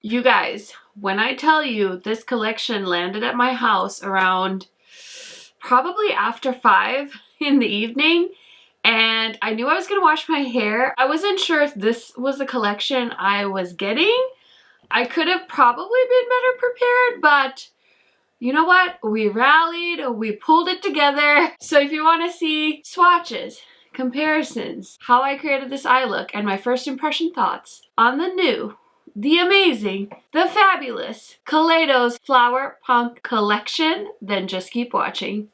You guys, when I tell you this collection landed at my house around probably after 5 in the evening, and I knew I was gonna wash my hair. I wasn't sure if this was the collection I was getting. I could have probably been better prepared, but you know what? We rallied, we pulled it together. So if you want to see swatches, comparisons, how I created this eye look, and my first impression thoughts on the new, the amazing, the fabulous Kaleidos Flower Punk collection, then just keep watching.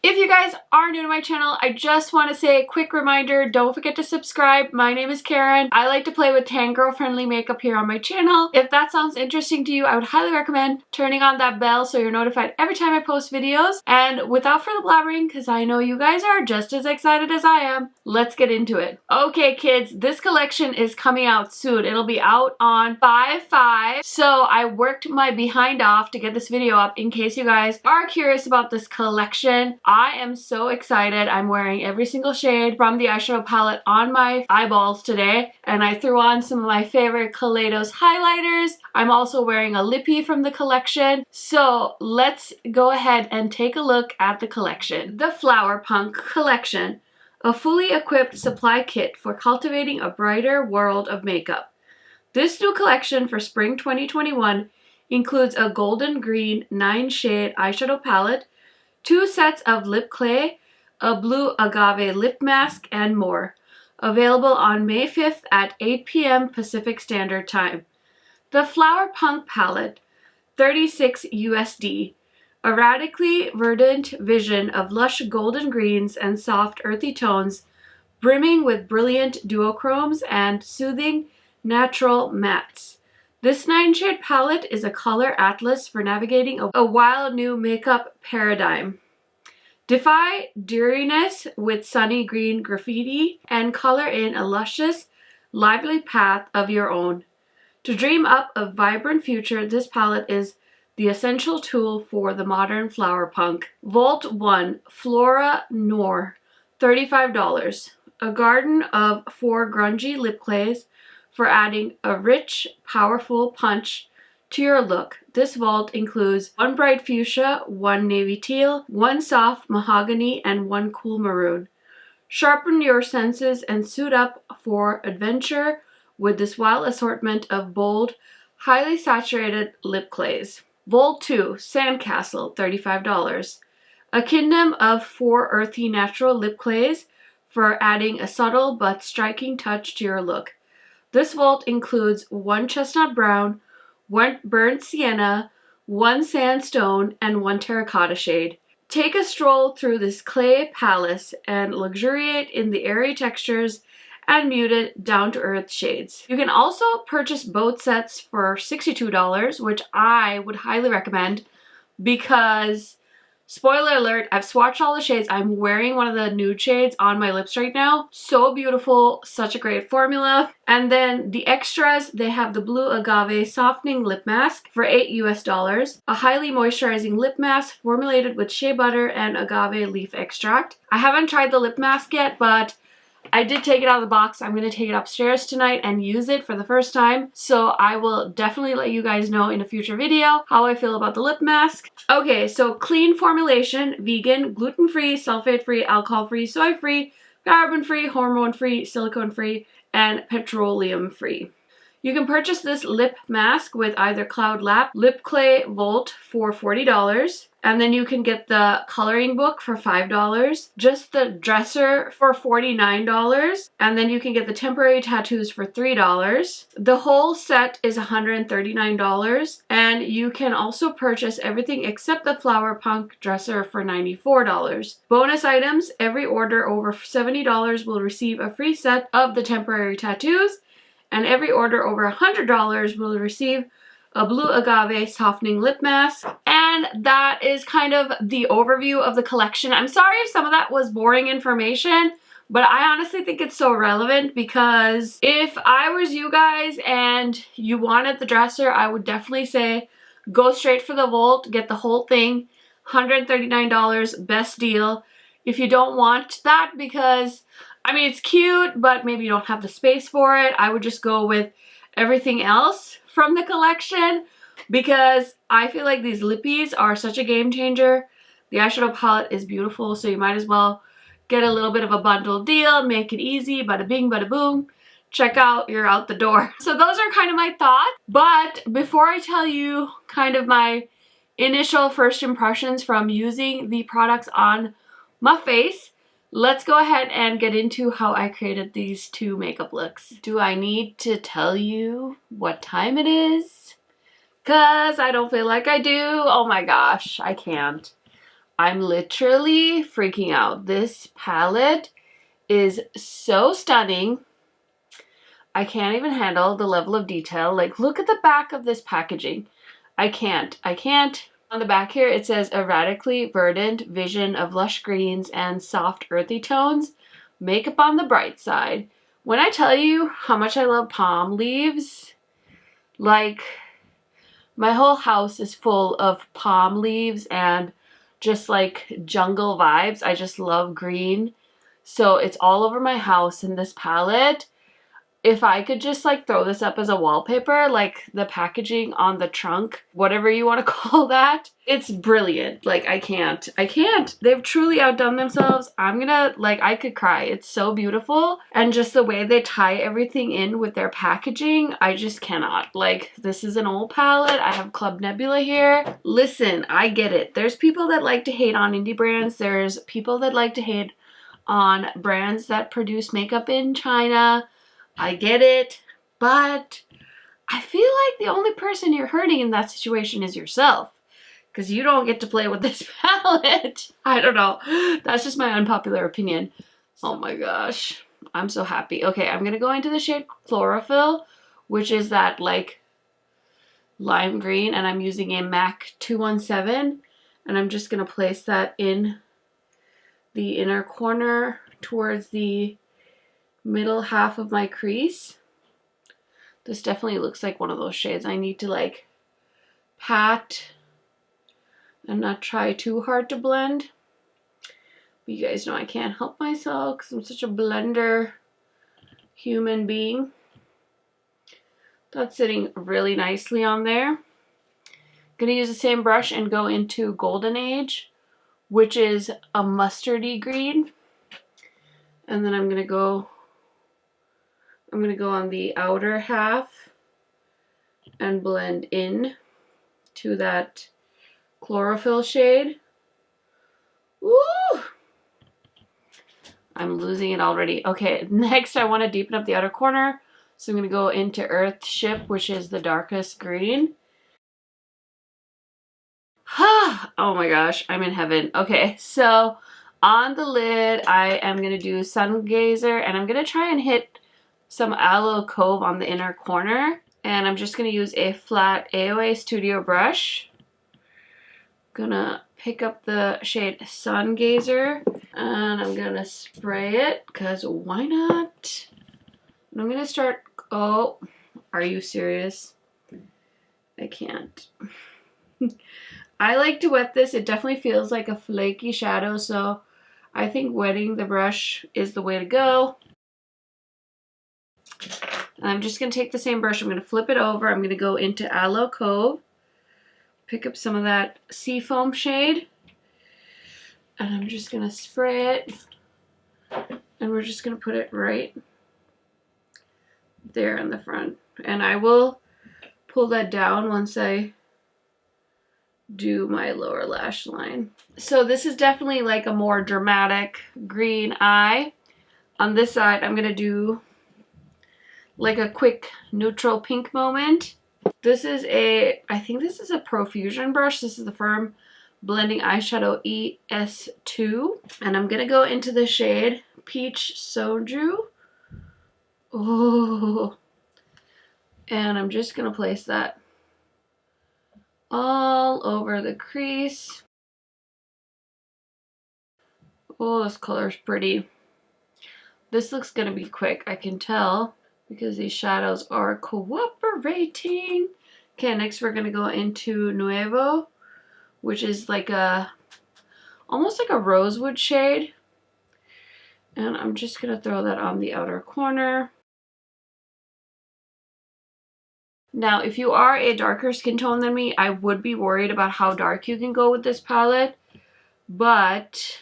If you guys are new to my channel, I just want to say a quick reminder, don't forget to subscribe. My name is Karen. I like to play with Tangirl friendly makeup here on my channel. If that sounds interesting to you, I would highly recommend turning on that bell so you're notified every time I post videos. And without further blabbering, because I know you guys are just as excited as I am, let's get into it. Okay kids, this collection is coming out soon. It'll be out on 5/5. So I worked my behind off to get this video up in case you guys are curious about this collection. I am so excited. I'm wearing every single shade from the eyeshadow palette on my eyeballs today, and I threw on some of my favorite Kaleidos highlighters. I'm also wearing a lippy from the collection. So let's go ahead and take a look at the collection. The Flower Punk collection, a fully equipped supply kit for cultivating a brighter world of makeup. This new collection for spring 2021 includes a golden green 9-shade eyeshadow palette, 2 sets of lip clay, a blue agave lip mask, and more. Available on May 5th at 8 p.m. Pacific Standard Time. The Flower Punk palette, $36 USD. A radically verdant vision of lush golden greens and soft earthy tones, brimming with brilliant duochromes and soothing natural mattes. This 9-shade palette is a color atlas for navigating a wild new makeup paradigm. Defy dreariness with sunny green graffiti and color in a luscious, lively path of your own. To dream up a vibrant future, this palette is the essential tool for the modern flower punk. Vault 1 Flora Noir, $35. A garden of 4 grungy lip clays for adding a rich, powerful punch to your look. This vault includes 1 bright fuchsia, 1 navy teal, 1 soft mahogany, and 1 cool maroon. Sharpen your senses and suit up for adventure with this wild assortment of bold, highly saturated lip clays. Vault 2 Sandcastle, $35. A kingdom of 4 earthy natural lip clays for adding a subtle but striking touch to your look. This vault includes 1 chestnut brown, 1 burnt sienna, 1 sandstone, and 1 terracotta shade. Take a stroll through this clay palace and luxuriate in the airy textures and muted down-to-earth shades. You can also purchase both sets for $62, which I would highly recommend because, spoiler alert, I've swatched all the shades. I'm wearing one of the nude shades on my lips right now. So beautiful, such a great formula. And then the extras, they have the blue agave softening lip mask for $8 US, a highly moisturizing lip mask formulated with shea butter and agave leaf extract. I haven't tried the lip mask yet, but I did take it out of the box. I'm going to take it upstairs tonight and use it for the first time. So I will definitely let you guys know in a future video how I feel about the lip mask. Okay, so clean formulation, vegan, gluten-free, sulfate-free, alcohol-free, soy-free, paraben-free, hormone-free, silicone-free, and petroleum-free. You can purchase this lip mask with either Cloud Lap Lip Clay Volt for $40. And then you can get the coloring book for $5. Just the dresser for $49. And then you can get the temporary tattoos for $3. The whole set is $139. And you can also purchase everything except the Flower Punk dresser for $94. Bonus items, every order over $70 will receive a free set of the temporary tattoos. And every order over $100 will receive a blue agave softening lip mask. And that is kind of the overview of the collection. I'm sorry if some of that was boring information, but I honestly think it's so relevant because if I was you guys and you wanted the dresser, I would definitely say go straight for the Volt, get the whole thing, $139, best deal. If you don't want that because, I mean, it's cute, but maybe you don't have the space for it, I would just go with everything else from the collection because I feel like these lippies are such a game changer. The eyeshadow palette is beautiful, so you might as well get a little bit of a bundle deal, make it easy, bada bing, bada boom. Check out, you're out the door. So those are kind of my thoughts. But before I tell you kind of my initial first impressions from using the products on my face, let's go ahead and get into how I created these two makeup looks. Do I need to tell you what time it is? Cause I don't feel like I do. Oh my gosh, I can't. I'm literally freaking out. This palette is so stunning. I can't even handle the level of detail. Like, look at the back of this packaging. I can't. On the back here, it says a radically verdant vision of lush greens and soft earthy tones. Makeup on the bright side. When I tell you how much I love palm leaves, like, my whole house is full of palm leaves and just like jungle vibes. I just love green. So it's all over my house in this palette. If I could just like throw this up as a wallpaper, like the packaging on the trunk, whatever you want to call that, it's brilliant. Like I can't. They've truly outdone themselves. I'm gonna, like, I could cry. It's so beautiful. And just the way they tie everything in with their packaging, I just cannot. Like, this is an old palette. I have Club Nebula here. Listen, I get it. There's people that like to hate on indie brands. There's people that like to hate on brands that produce makeup in China. I get it, but I feel like the only person you're hurting in that situation is yourself because you don't get to play with this palette. I don't know. That's just my unpopular opinion. Oh my gosh. I'm so happy. Okay, I'm going to go into the shade Chlorophyll, which is that like lime green, and I'm using a MAC 217, and I'm just going to place that in the inner corner towards the middle half of my crease. This definitely looks like one of those shades I need to like pat and not try too hard to blend. But you guys know I can't help myself because I'm such a blender human being. That's sitting really nicely on there. I'm gonna use the same brush and go into Golden Age, which is a mustardy green. And then I'm gonna go on the outer half and blend in to that Chlorophyll shade. Woo! I'm losing it already. Okay, next I want to deepen up the outer corner. So I'm going to go into Earthship, which is the darkest green. Oh my gosh, I'm in heaven. Okay, so on the lid, I am going to do Sun Gazer, and I'm going to try and hit some Aloe Cove on the inner corner. And I'm just going to use a flat AOA Studio brush. Gonna pick up the shade Sun Gazer, and I'm gonna spray it, because why not? And I'm gonna start, oh, are you serious? I can't. I like to wet this. It definitely feels like a flaky shadow, so I think wetting the brush is the way to go. And I'm just gonna take the same brush, I'm gonna flip it over, I'm gonna go into Aloe Cove, pick up some of that Seafoam shade, and I'm just gonna spray it, and we're just gonna put it right there in the front. And I will pull that down once I do my lower lash line. So this is definitely like a more dramatic green eye. On this side, I'm gonna do like a quick neutral pink moment. This is I think this is a Profusion brush. This is the Firm Blending Eyeshadow ES2. And I'm gonna go into the shade Peach Soju. Oh. And I'm just gonna place that all over the crease. Oh, this color's pretty. This looks gonna be quick, I can tell, because these shadows are cooperating. Okay, next we're gonna go into Nuevo, which is like almost like a rosewood shade. And I'm just gonna throw that on the outer corner. Now, if you are a darker skin tone than me, I would be worried about how dark you can go with this palette. But,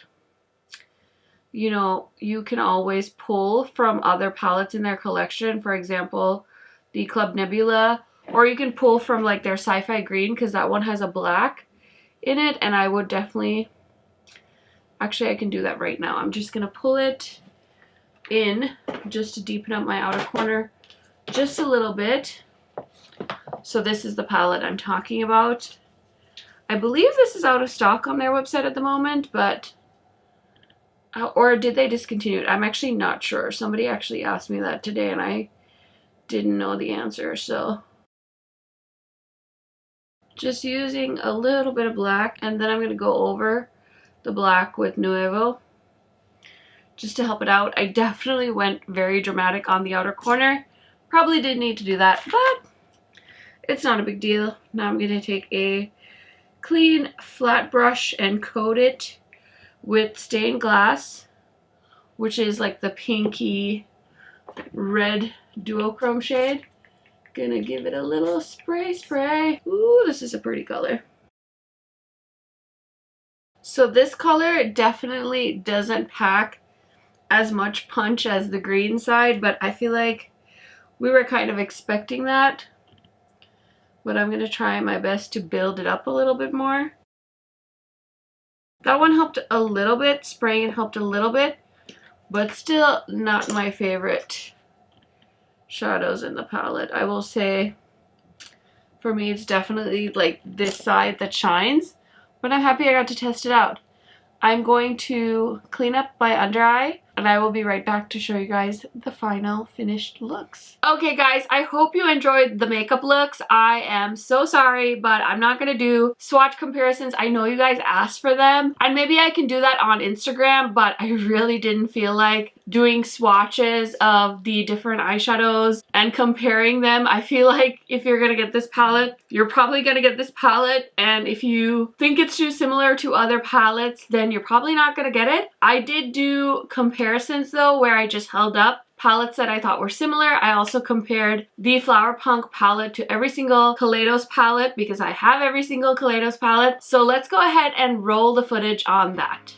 you know, you can always pull from other palettes in their collection. For example, the Club Nebula. Or you can pull from like their Sci-Fi Green, because that one has a black in it. And I would definitely... Actually, I can do that right now. I'm just going to pull it in just to deepen up my outer corner just a little bit. So this is the palette I'm talking about. I believe this is out of stock on their website at the moment, but... or did they discontinue it? I'm actually not sure. Somebody actually asked me that today and I didn't know the answer, so... Just using a little bit of black, and then I'm going to go over the black with Nuevo just to help it out. I definitely went very dramatic on the outer corner. Probably didn't need to do that, but it's not a big deal. Now I'm going to take a clean flat brush and coat it with stained glass, which is like the pinky red duochrome shade. Gonna give it a little spray. Ooh, this is a pretty color. So this color definitely doesn't pack as much punch as the green side, but I feel like we were kind of expecting that. But I'm gonna try my best to build it up a little bit more. That one helped a little bit, spraying it helped a little bit, but still not my favorite shadows in the palette. I will say, for me, it's definitely like this side that shines, but I'm happy I got to test it out. I'm going to clean up my under eye, and I will be right back to show you guys the final finished looks. Okay guys, I hope you enjoyed the makeup looks. I am so sorry, but I'm not gonna do swatch comparisons. I know you guys asked for them, and maybe I can do that on Instagram, but I really didn't feel like doing swatches of the different eyeshadows and comparing them. I feel like if you're gonna get this palette, you're probably gonna get this palette, and if you think it's too similar to other palettes, then you're probably not gonna get it. I did do comparisons though, where I just held up palettes that I thought were similar. I also compared the Flower Punk palette to every single Kaleidos palette, because I have every single Kaleidos palette. So let's go ahead and roll the footage on that.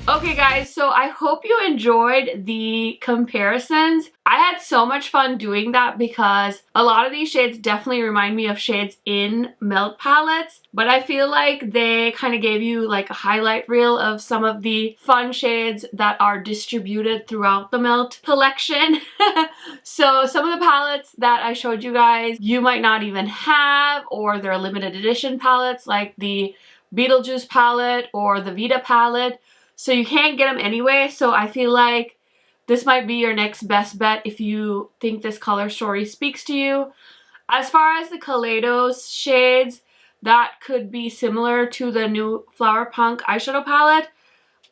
Okay guys, so I hope you enjoyed the comparisons. I had so much fun doing that because a lot of these shades definitely remind me of shades in Melt palettes, but I feel like they kind of gave you like a highlight reel of some of the fun shades that are distributed throughout the Melt collection. So some of the palettes that I showed you guys, you might not even have, or they're limited edition palettes like the Beetlejuice palette or the Vita palette. So you can't get them anyway, so I feel like this might be your next best bet if you think this color story speaks to you. As far as the Kaleidos shades, that could be similar to the new Flower Punk eyeshadow palette.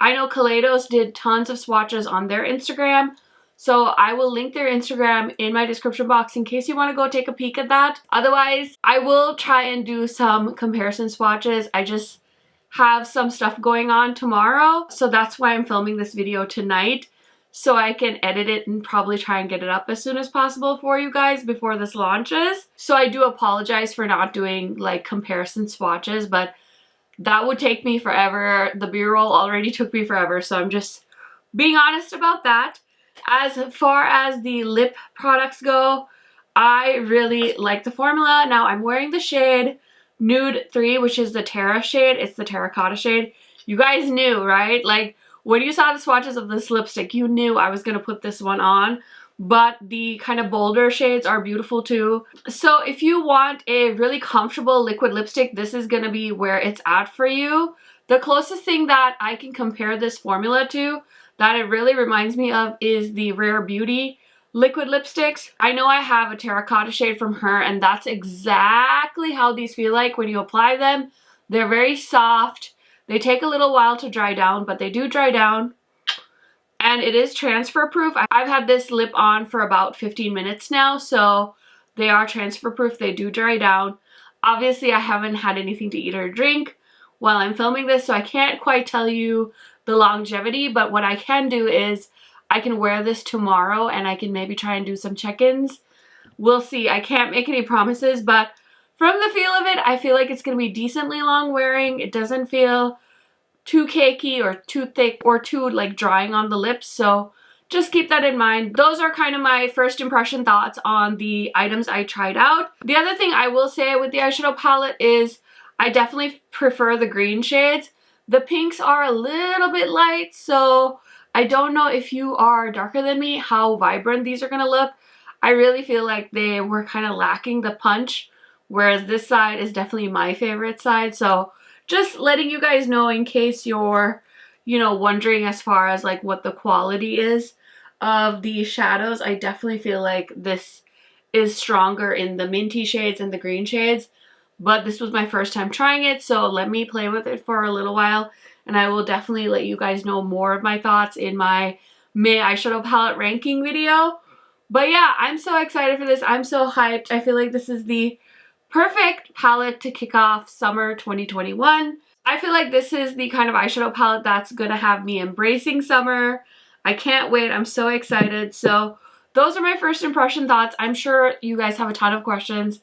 I know Kaleidos did tons of swatches on their Instagram, so I will link their Instagram in my description box in case you want to go take a peek at that. Otherwise, I will try and do some comparison swatches. I just have some stuff going on tomorrow. So that's why I'm filming this video tonight, so I can edit it and probably try and get it up as soon as possible for you guys before this launches. So I do apologize for not doing like comparison swatches, but that would take me forever. The B-roll already took me forever, so I'm just being honest about that. As far as the lip products go, I really like the formula. Now I'm wearing the shade Nude 3, which is the Terra shade. It's the terracotta shade. You guys knew, right? Like, when you saw the swatches of this lipstick, you knew I was going to put this one on. But the kind of bolder shades are beautiful too. So if you want a really comfortable liquid lipstick, this is going to be where it's at for you. The closest thing that I can compare this formula to, that it really reminds me of, is the Rare Beauty liquid lipsticks. I know I have a terracotta shade from her, and that's exactly how these feel like when you apply them. They're very soft. They take a little while to dry down, but they do dry down. And it is transfer proof. I've had this lip on for about 15 minutes now, so they are transfer proof. They do dry down. Obviously, I haven't had anything to eat or drink while I'm filming this, so I can't quite tell you the longevity, but what I can do is I can wear this tomorrow and I can maybe try and do some check-ins. We'll see. I can't make any promises, but from the feel of it, I feel like it's going to be decently long wearing. It doesn't feel too cakey or too thick or too like drying on the lips, so just keep that in mind. Those are kind of my first impression thoughts on the items I tried out. The other thing I will say with the eyeshadow palette is I definitely prefer the green shades. The pinks are a little bit light, so I don't know if you are darker than me how vibrant these are going to look. I really feel like they were kind of lacking the punch, whereas this side is definitely my favorite side. So just letting you guys know in case you're, you know, wondering as far as like what the quality is of the shadows. I definitely feel like this is stronger in the minty shades and the green shades, but this was my first time trying it, so let me play with it for a little while, and I will definitely let you guys know more of my thoughts in my May eyeshadow palette ranking video. But yeah, I'm so excited for this. I'm so hyped. I feel like this is the perfect palette to kick off summer 2021. I feel like this is the kind of eyeshadow palette that's gonna have me embracing summer. I can't wait. I'm so excited. So those are my first impression thoughts. I'm sure you guys have a ton of questions.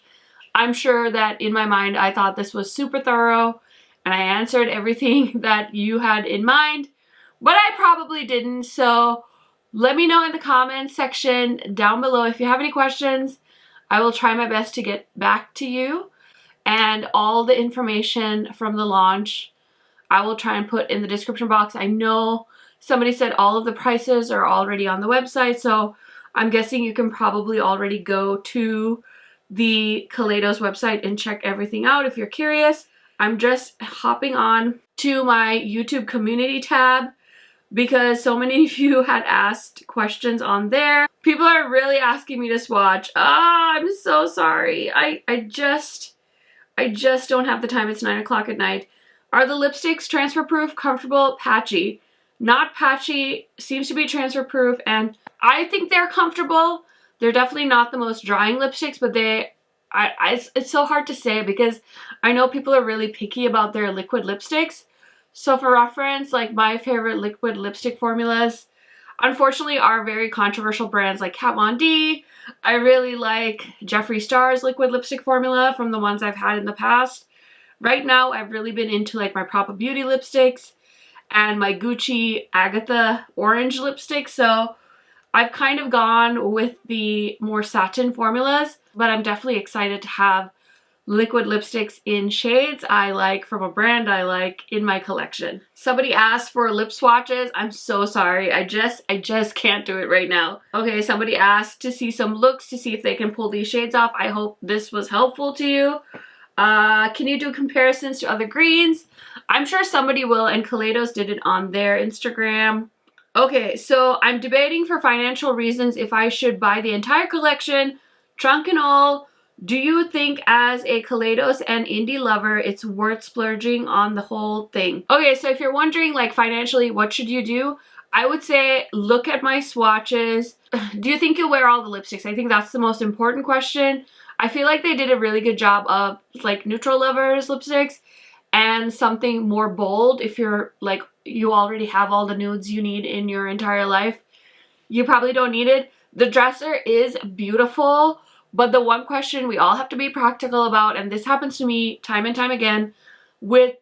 I'm sure that in my mind I thought this was super thorough and I answered everything that you had in mind, but I probably didn't. So let me know in the comments section down below if you have any questions. I will try my best to get back to you, and all the information from the launch I will try and put in the description box. I know somebody said all of the prices are already on the website, so I'm guessing you can probably already go to the Kaleidos website and check everything out if you're curious. I'm just hopping on to my YouTube community tab because so many of you had asked questions on there. People are really asking me to swatch. I'm so sorry. I just don't have the time. It's 9 o'clock at night. Are the lipsticks transfer proof, comfortable, patchy? Not patchy, seems to be transfer proof, and I think they're comfortable. They're definitely not the most drying lipsticks, but it's so hard to say because I know people are really picky about their liquid lipsticks. So for reference, like my favorite liquid lipstick formulas, unfortunately, are very controversial brands like Kat Von D. I really like Jeffree Star's liquid lipstick formula from the ones I've had in the past. Right now, I've really been into like my Propa Beauty lipsticks and my Gucci Agatha orange lipstick. So I've kind of gone with the more satin formulas, but I'm definitely excited to have liquid lipsticks in shades I like from a brand I like in my collection. Somebody asked for lip swatches. I'm so sorry. I just can't do it right now. Okay, somebody asked to see some looks to see if they can pull these shades off. I hope this was helpful to you. Can you do comparisons to other greens? I'm sure somebody will, and Kaleidos did it on their Instagram. Okay, so I'm debating for financial reasons if I should buy the entire collection, trunk and all. Do you think as a Kaleidos and indie lover, it's worth splurging on the whole thing? Okay, so if you're wondering like financially, what should you do? I would say look at my swatches. Do you think you'll wear all the lipsticks? I think that's the most important question. I feel like they did a really good job of like neutral lovers lipsticks and something more bold if you're like, you already have all the nudes you need in your entire life. You probably don't need it. The dresser is beautiful, but the one question we all have to be practical about, and this happens to me time and time again with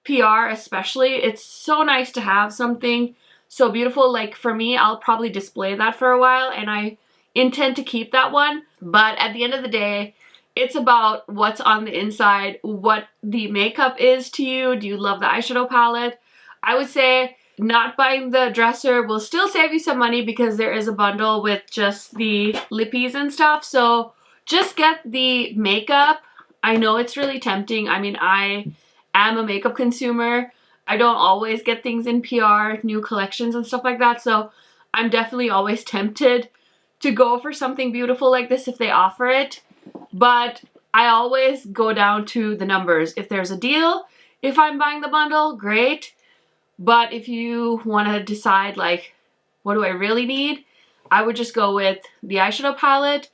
PR especially, it's so nice to have something so beautiful. Like for me, I'll probably display that for a while and I intend to keep that one. But at the end of the day, it's about what's on the inside, what the makeup is to you. Do you love the eyeshadow palette? I would say not buying the dresser will still save you some money because there is a bundle with just the lippies and stuff. So just get the makeup. I know it's really tempting. I mean, I am a makeup consumer. I don't always get things in PR, new collections and stuff like that. So I'm definitely always tempted to go for something beautiful like this if they offer it. But I always go down to the numbers. If there's a deal, if I'm buying the bundle, great. But if you want to decide like, what do I really need? I would just go with the eyeshadow palette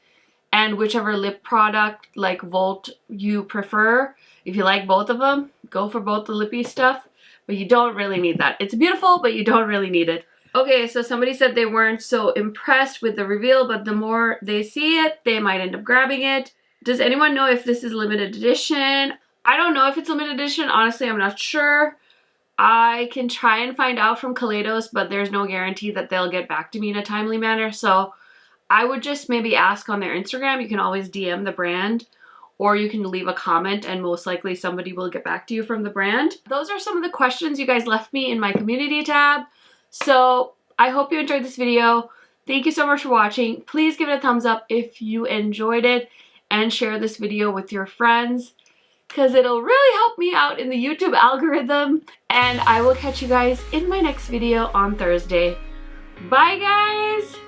and whichever lip product like Volt you prefer. If you like both of them, go for both the lippy stuff. But you don't really need that. It's beautiful, but you don't really need it. Okay, so somebody said they weren't so impressed with the reveal, but the more they see it, they might end up grabbing it. Does anyone know if this is limited edition? I don't know if it's limited edition. Honestly, I'm not sure. I can try and find out from Kaleidos, but there's no guarantee that they'll get back to me in a timely manner. So I would just maybe ask on their Instagram. You can always DM the brand, or you can leave a comment and most likely somebody will get back to you from the brand. Those are some of the questions you guys left me in my community tab. So I hope you enjoyed this video. Thank you so much for watching. Please give it a thumbs up if you enjoyed it and share this video with your friends because it'll really help me out in the YouTube algorithm. And I will catch you guys in my next video on Thursday. Bye guys!